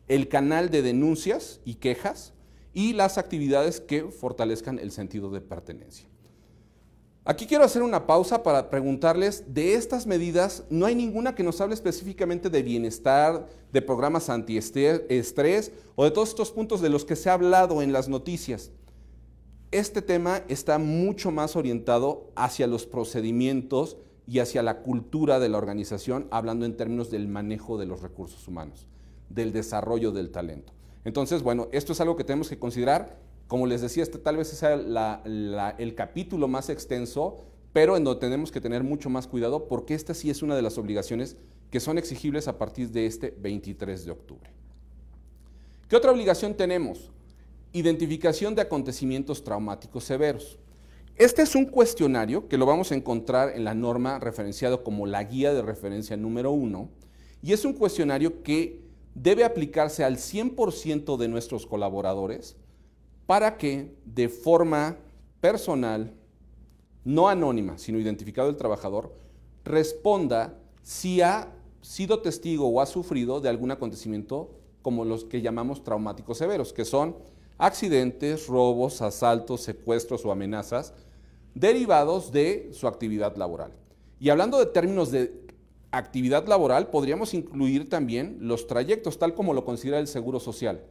El canal de denuncias y quejas y las actividades que fortalezcan el sentido de pertenencia. Aquí quiero hacer una pausa para preguntarles, de estas medidas, no hay ninguna que nos hable específicamente de bienestar, de programas antiestrés o de todos estos puntos de los que se ha hablado en las noticias. Este tema está mucho más orientado hacia los procedimientos y hacia la cultura de la organización, hablando en términos del manejo de los recursos humanos, del desarrollo del talento. Entonces, bueno, esto es algo que tenemos que considerar. Como les decía, este tal vez sea el capítulo más extenso, pero en donde tenemos que tener mucho más cuidado porque esta sí es una de las obligaciones que son exigibles a partir de este 23 de octubre. ¿Qué otra obligación tenemos? Identificación de acontecimientos traumáticos severos. Este es un cuestionario que lo vamos a encontrar en la norma referenciado como la guía de referencia número 1 y es un cuestionario que debe aplicarse al 100% de nuestros colaboradores para que de forma personal, no anónima, sino identificado el trabajador, responda si ha sido testigo o ha sufrido de algún acontecimiento como los que llamamos traumáticos severos, que son accidentes, robos, asaltos, secuestros o amenazas derivados de su actividad laboral. Y hablando de términos de actividad laboral, podríamos incluir también los trayectos, tal como lo considera el Seguro Social.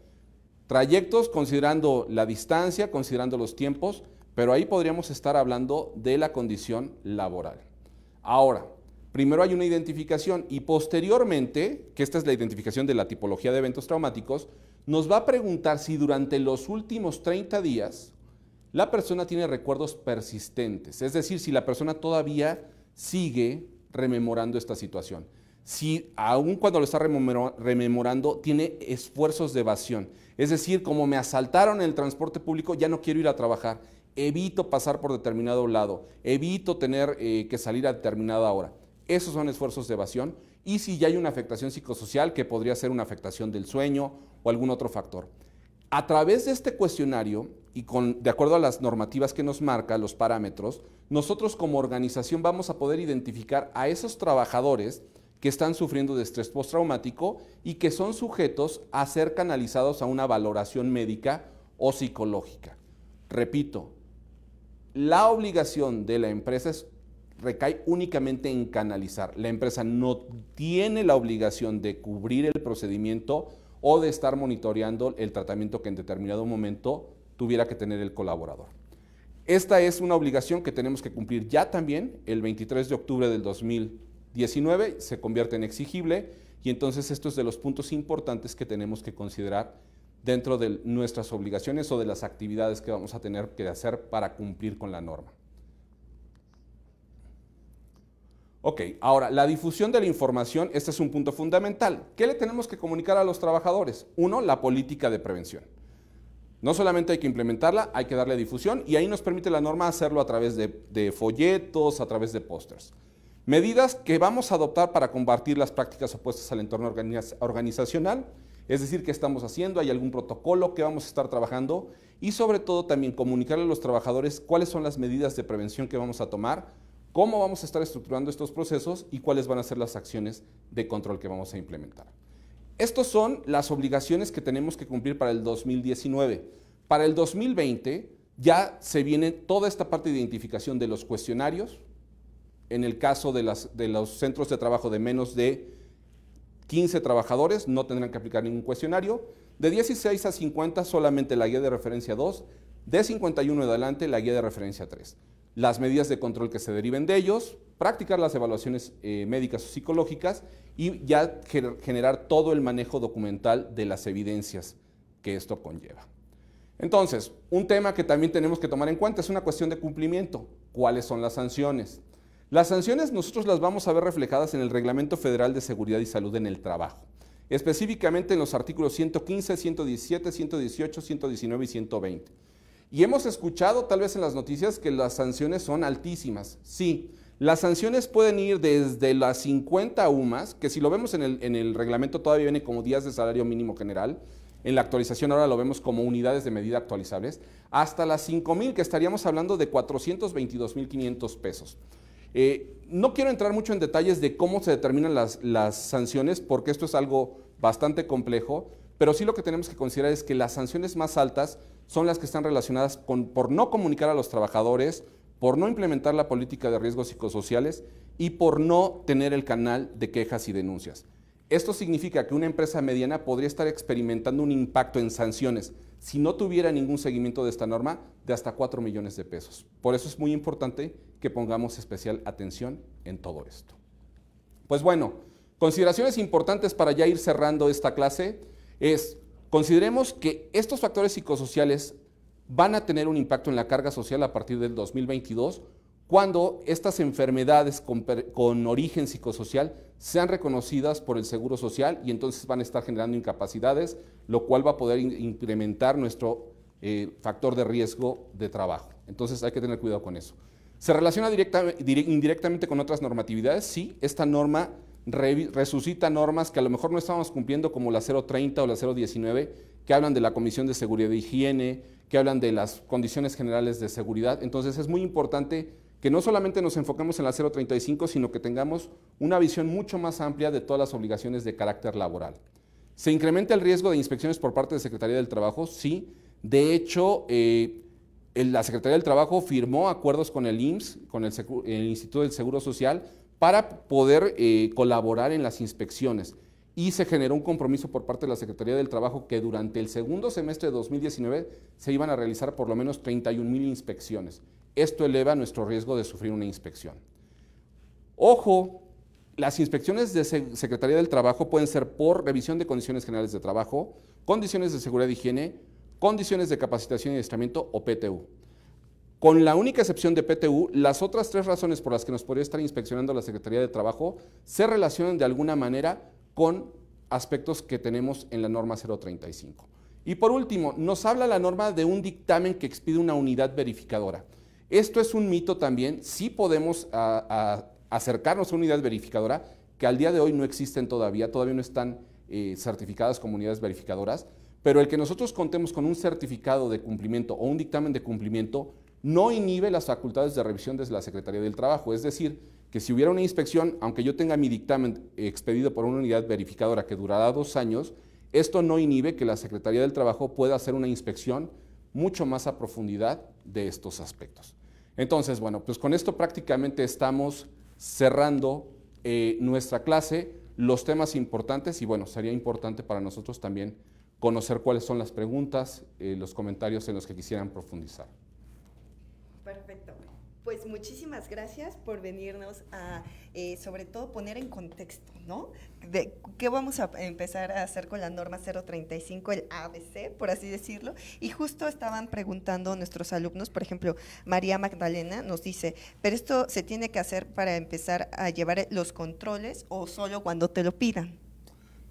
Trayectos considerando la distancia, considerando los tiempos, pero ahí podríamos estar hablando de la condición laboral. Ahora, primero hay una identificación y posteriormente, que esta es la identificación de la tipología de eventos traumáticos, nos va a preguntar si durante los últimos 30 días la persona tiene recuerdos persistentes, es decir, si la persona todavía sigue rememorando esta situación. Si aún cuando lo está rememorando tiene esfuerzos de evasión, es decir, como me asaltaron en el transporte público, ya no quiero ir a trabajar, evito pasar por determinado lado, evito tener que salir a determinada hora. Esos son esfuerzos de evasión y si ya hay una afectación psicosocial que podría ser una afectación del sueño o algún otro factor. A través de este cuestionario y de acuerdo a las normativas que nos marca, los parámetros, nosotros como organización vamos a poder identificar a esos trabajadores que están sufriendo de estrés postraumático y que son sujetos a ser canalizados a una valoración médica o psicológica. Repito, la obligación de la empresa recae únicamente en canalizar. La empresa no tiene la obligación de cubrir el procedimiento o de estar monitoreando el tratamiento que en determinado momento tuviera que tener el colaborador. Esta es una obligación que tenemos que cumplir ya también el 23 de octubre del 2019, se convierte en exigible y entonces esto es de los puntos importantes que tenemos que considerar dentro de nuestras obligaciones o de las actividades que vamos a tener que hacer para cumplir con la norma. Ok, ahora, la difusión de la información, este es un punto fundamental. ¿Qué le tenemos que comunicar a los trabajadores? Uno, la política de prevención. No solamente hay que implementarla, hay que darle difusión y ahí nos permite la norma hacerlo a través de folletos, a través de pósters. Medidas que vamos a adoptar para combatir las prácticas opuestas al entorno organizacional, es decir, qué estamos haciendo, hay algún protocolo que vamos a estar trabajando y sobre todo también comunicarle a los trabajadores cuáles son las medidas de prevención que vamos a tomar, cómo vamos a estar estructurando estos procesos y cuáles van a ser las acciones de control que vamos a implementar. Estas son las obligaciones que tenemos que cumplir para el 2019. Para el 2020 ya se viene toda esta parte de identificación de los cuestionarios. En el caso de los centros de trabajo de menos de 15 trabajadores, no tendrán que aplicar ningún cuestionario. De 16 a 50, solamente la guía de referencia 2. De 51 en adelante, la guía de referencia 3. Las medidas de control que se deriven de ellos, practicar las evaluaciones médicas o psicológicas y ya generar todo el manejo documental de las evidencias que esto conlleva. Entonces, un tema que también tenemos que tomar en cuenta es una cuestión de cumplimiento. ¿Cuáles son las sanciones? Las sanciones nosotros las vamos a ver reflejadas en el Reglamento Federal de Seguridad y Salud en el Trabajo, específicamente en los artículos 115, 117, 118, 119 y 120. Y hemos escuchado tal vez en las noticias que las sanciones son altísimas. Sí, las sanciones pueden ir desde las 50 UMAS, que si lo vemos en el reglamento todavía viene como días de salario mínimo general, en la actualización ahora lo vemos como unidades de medida actualizables, hasta las 5,000, que estaríamos hablando de 422,500 pesos. No quiero entrar mucho en detalles de cómo se determinan las sanciones, porque esto es algo bastante complejo, pero sí lo que tenemos que considerar es que las sanciones más altas son las que están relacionadas por no comunicar a los trabajadores, por no implementar la política de riesgos psicosociales y por no tener el canal de quejas y denuncias. Esto significa que una empresa mediana podría estar experimentando un impacto en sanciones, si no tuviera ningún seguimiento de esta norma, de hasta 4 millones de pesos. Por eso es muy importante que pongamos especial atención en todo esto. Pues bueno, consideraciones importantes para ya ir cerrando esta clase es, consideremos que estos factores psicosociales van a tener un impacto en la carga social a partir del 2022, cuando estas enfermedades con origen psicosocial sean reconocidas por el Seguro Social y entonces van a estar generando incapacidades, lo cual va a poder incrementar nuestro factor de riesgo de trabajo. Entonces hay que tener cuidado con eso. ¿Se relaciona indirectamente con otras normatividades? Sí, esta norma resucita normas que a lo mejor no estábamos cumpliendo, como la 030 o la 019, que hablan de la Comisión de Seguridad e Higiene, que hablan de las condiciones generales de seguridad. Entonces es muy importante que no solamente nos enfoquemos en la 035, sino que tengamos una visión mucho más amplia de todas las obligaciones de carácter laboral. ¿Se incrementa el riesgo de inspecciones por parte de Secretaría del Trabajo? Sí. De hecho, la Secretaría del Trabajo firmó acuerdos con el IMSS, con el Instituto del Seguro Social, para poder colaborar en las inspecciones. Y se generó un compromiso por parte de la Secretaría del Trabajo que durante el segundo semestre de 2019 se iban a realizar por lo menos 31,000 inspecciones. Esto eleva nuestro riesgo de sufrir una inspección. Ojo, las inspecciones de Secretaría del Trabajo pueden ser por revisión de condiciones generales de trabajo, condiciones de seguridad e higiene, condiciones de capacitación y adiestramiento o PTU. Con la única excepción de PTU, las otras 3 razones por las que nos podría estar inspeccionando la Secretaría de Trabajo se relacionan de alguna manera con aspectos que tenemos en la norma 035. Y por último, nos habla la norma de un dictamen que expide una unidad verificadora. Esto es un mito también, sí podemos acercarnos a una unidad verificadora, que al día de hoy no existen todavía no están certificadas como unidades verificadoras, pero el que nosotros contemos con un certificado de cumplimiento o un dictamen de cumplimiento no inhibe las facultades de revisión desde la Secretaría del Trabajo. Es decir, que si hubiera una inspección, aunque yo tenga mi dictamen expedido por una unidad verificadora que durará 2 años, esto no inhibe que la Secretaría del Trabajo pueda hacer una inspección mucho más a profundidad de estos aspectos. Entonces, bueno, pues con esto prácticamente estamos cerrando nuestra clase, los temas importantes y bueno, sería importante para nosotros también conocer cuáles son las preguntas, los comentarios en los que quisieran profundizar. Perfecto. Pues muchísimas gracias por venirnos a, sobre todo, poner en contexto, ¿no? De qué vamos a empezar a hacer con la norma 035, el ABC, por así decirlo. Y justo estaban preguntando nuestros alumnos, por ejemplo, María Magdalena nos dice, ¿pero esto se tiene que hacer para empezar a llevar los controles o solo cuando te lo pidan?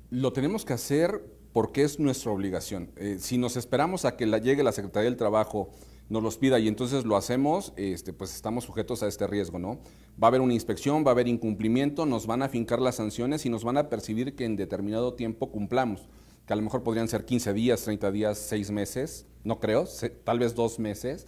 Lo tenemos que hacer porque es nuestra obligación. Si nos esperamos a que llegue la Secretaría del Trabajo, nos los pida y entonces lo hacemos, pues estamos sujetos a este riesgo, ¿no? Va a haber una inspección, va a haber incumplimiento, nos van a afincar las sanciones y nos van a percibir que en determinado tiempo cumplamos, que a lo mejor podrían ser 15 días, 30 días, 6 meses, no creo, tal vez 2 meses,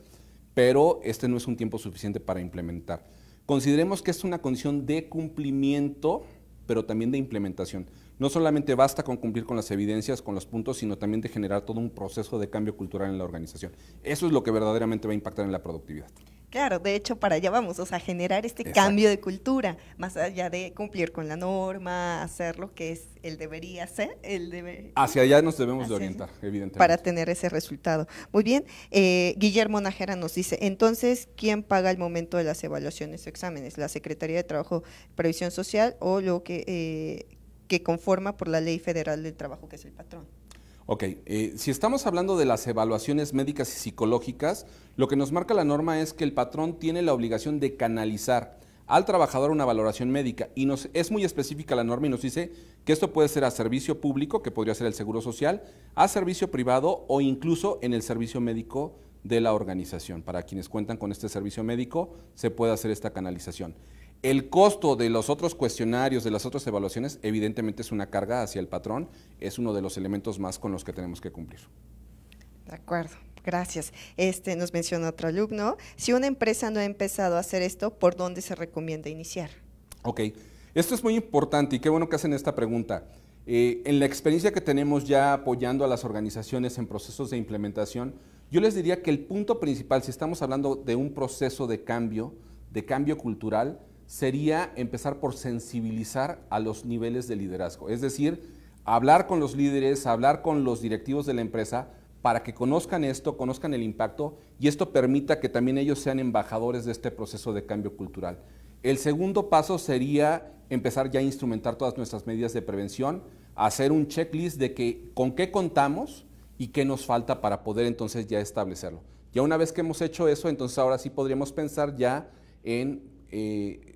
pero este no es un tiempo suficiente para implementar. Consideremos que es una condición de cumplimiento, pero también de implementación. no solamente basta con cumplir con las evidencias, con los puntos, sino también de generar todo un proceso de cambio cultural en la organización. Eso es lo que verdaderamente va a impactar en la productividad. Claro, de hecho para allá vamos, o sea, generar este Exacto. cambio de cultura, más allá de cumplir con la norma, hacer lo que es el debería ser, Hacia allá nos debemos de hacia orientar, evidentemente. para tener ese resultado. Muy bien, Guillermo Nájera nos dice, entonces, ¿quién paga el momento de las evaluaciones o exámenes? ¿La Secretaría de Trabajo y Previsión Social o lo que conforma por la Ley Federal del Trabajo, que es el patrón? Ok, si estamos hablando de las evaluaciones médicas y psicológicas, lo que nos marca la norma es que el patrón tiene la obligación de canalizar al trabajador una valoración médica y es muy específica la norma y nos dice que esto puede ser a servicio público, que podría ser el Seguro Social, a servicio privado o incluso en el servicio médico de la organización. Para quienes cuentan con este servicio médico, se puede hacer esta canalización. El costo de los otros cuestionarios, de las otras evaluaciones, evidentemente es una carga hacia el patrón, es uno de los elementos más con los que tenemos que cumplir. De acuerdo, gracias. Nos menciona otro alumno, si una empresa no ha empezado a hacer esto, ¿por dónde se recomienda iniciar? Ok, esto es muy importante y qué bueno que hacen esta pregunta. En la experiencia que tenemos ya apoyando a las organizaciones en procesos de implementación, yo les diría que el punto principal, si estamos hablando de un proceso de cambio cultural, sería empezar por sensibilizar a los niveles de liderazgo, es decir, hablar con los líderes, hablar con los directivos de la empresa para que conozcan esto, conozcan el impacto y esto permita que también ellos sean embajadores de este proceso de cambio cultural. El segundo paso sería empezar ya a instrumentar todas nuestras medidas de prevención, hacer un checklist de con qué contamos y qué nos falta para poder entonces ya establecerlo. Ya una vez que hemos hecho eso, entonces ahora sí podríamos pensar ya en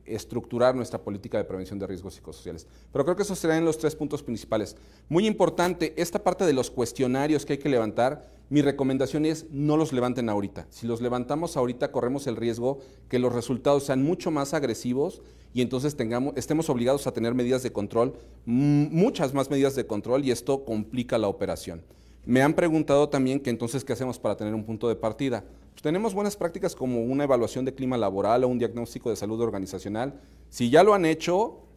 estructurar nuestra política de prevención de riesgos psicosociales. Pero creo que esos serían los 3 puntos principales. Muy importante, esta parte de los cuestionarios que hay que levantar, mi recomendación es no los levanten ahorita. Si los levantamos ahorita, corremos el riesgo que los resultados sean mucho más agresivos y entonces estemos obligados a tener medidas de control, muchas más medidas de control, y esto complica la operación. Me han preguntado también que entonces, ¿qué hacemos para tener un punto de partida? Pues tenemos buenas prácticas como una evaluación de clima laboral o un diagnóstico de salud organizacional. Si ya lo han hecho,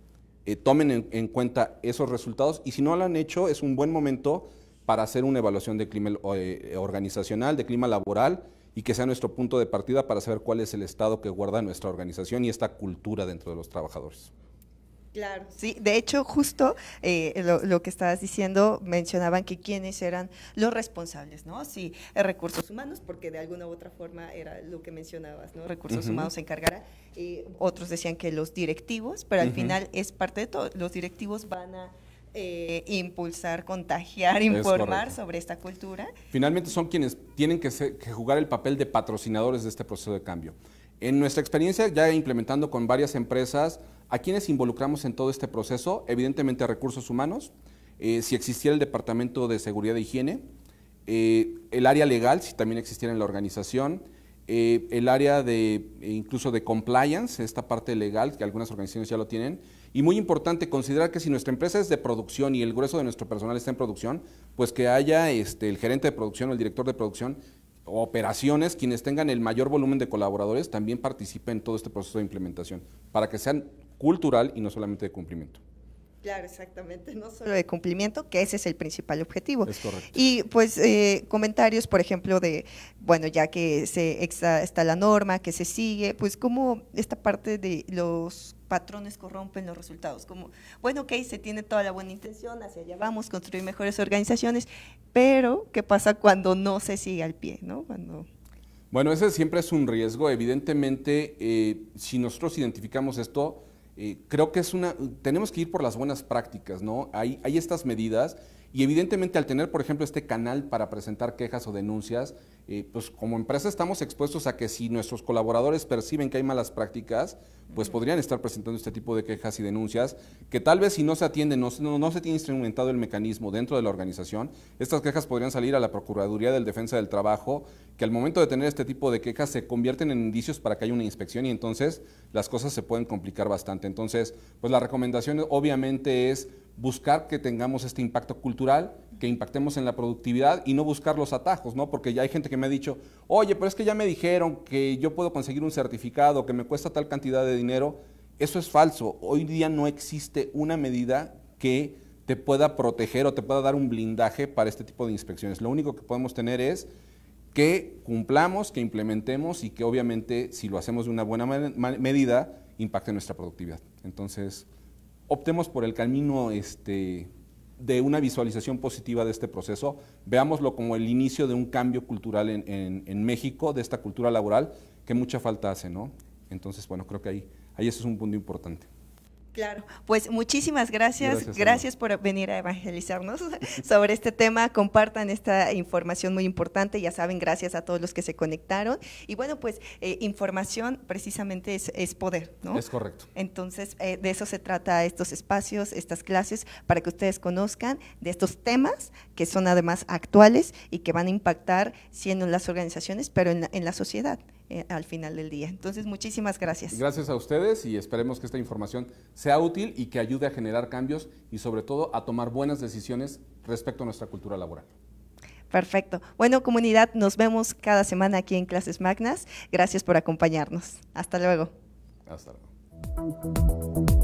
tomen en cuenta esos resultados, y si no lo han hecho, es un buen momento para hacer una evaluación de clima organizacional, de clima laboral, y que sea nuestro punto de partida para saber cuál es el estado que guarda nuestra organización y esta cultura dentro de los trabajadores. Claro, sí, de hecho justo lo que estabas diciendo, mencionaban que quiénes eran los responsables, ¿no? Sí, recursos humanos, porque de alguna u otra forma era lo que mencionabas, ¿no? Recursos humanos se encargará, otros decían que los directivos, pero al final es parte de todo, los directivos van a impulsar, contagiar, informar sobre esta cultura. Finalmente son quienes tienen que jugar el papel de patrocinadores de este proceso de cambio. En nuestra experiencia, ya implementando con varias empresas, ¿a quiénes involucramos en todo este proceso? Evidentemente a recursos humanos, si existiera el departamento de seguridad e higiene, el área legal, si también existiera en la organización, el área incluso de compliance, esta parte legal, que algunas organizaciones ya lo tienen, y muy importante considerar que si nuestra empresa es de producción y el grueso de nuestro personal está en producción, pues que haya el gerente de producción o el director de producción, operaciones, quienes tengan el mayor volumen de colaboradores, también participen en todo este proceso de implementación, para que sean cultural y no solamente de cumplimiento. Claro, exactamente, no solo de cumplimiento, que ese es el principal objetivo. Es correcto. Y pues comentarios, por ejemplo, bueno, ya que está la norma, que se sigue, pues cómo esta parte de los patrones corrompen los resultados, como, bueno, ok, se tiene toda la buena intención, hacia allá vamos, construir mejores organizaciones, pero ¿qué pasa cuando no se sigue al pie, ¿no? Bueno, ese siempre es un riesgo. Evidentemente, si nosotros identificamos esto, creo que tenemos que ir por las buenas prácticas, ¿no? Hay estas medidas y evidentemente al tener, por ejemplo, este canal para presentar quejas o denuncias, pues como empresa estamos expuestos a que si nuestros colaboradores perciben que hay malas prácticas, pues podrían estar presentando este tipo de quejas y denuncias, que tal vez si no se atienden, no se tiene instrumentado el mecanismo dentro de la organización, estas quejas podrían salir a la Procuraduría del Defensa del Trabajo, que al momento de tener este tipo de quejas se convierten en indicios para que haya una inspección y entonces las cosas se pueden complicar bastante. Entonces, pues la recomendación obviamente es buscar que tengamos este impacto cultural, que impactemos en la productividad y no buscar los atajos, ¿no? Porque ya hay gente que me ha dicho, oye, pero es que ya me dijeron que yo puedo conseguir un certificado, que me cuesta tal cantidad de dinero. Eso es falso. Hoy día no existe una medida que te pueda proteger o te pueda dar un blindaje para este tipo de inspecciones. Lo único que podemos tener es que cumplamos, que implementemos y que obviamente si lo hacemos de una buena medida, impacte nuestra productividad. Entonces, optemos por el camino de una visualización positiva de este proceso, veámoslo como el inicio de un cambio cultural en México, de esta cultura laboral, que mucha falta hace, ¿no? Entonces, bueno, creo que ahí ese es un punto importante. Claro, pues muchísimas gracias por venir a evangelizarnos sobre este tema, compartan esta información muy importante, ya saben, gracias a todos los que se conectaron, y bueno, pues información precisamente es poder, ¿no? Es correcto. Entonces, de eso se trata estos espacios, estas clases, para que ustedes conozcan de estos temas que son además actuales y que van a impactar, sí, en las organizaciones, pero en la sociedad. Al final del día. Entonces, muchísimas gracias. Gracias a ustedes y esperemos que esta información sea útil y que ayude a generar cambios y sobre todo a tomar buenas decisiones respecto a nuestra cultura laboral. Perfecto. Bueno, comunidad, nos vemos cada semana aquí en Clases Magnas. Gracias por acompañarnos. Hasta luego. Hasta luego.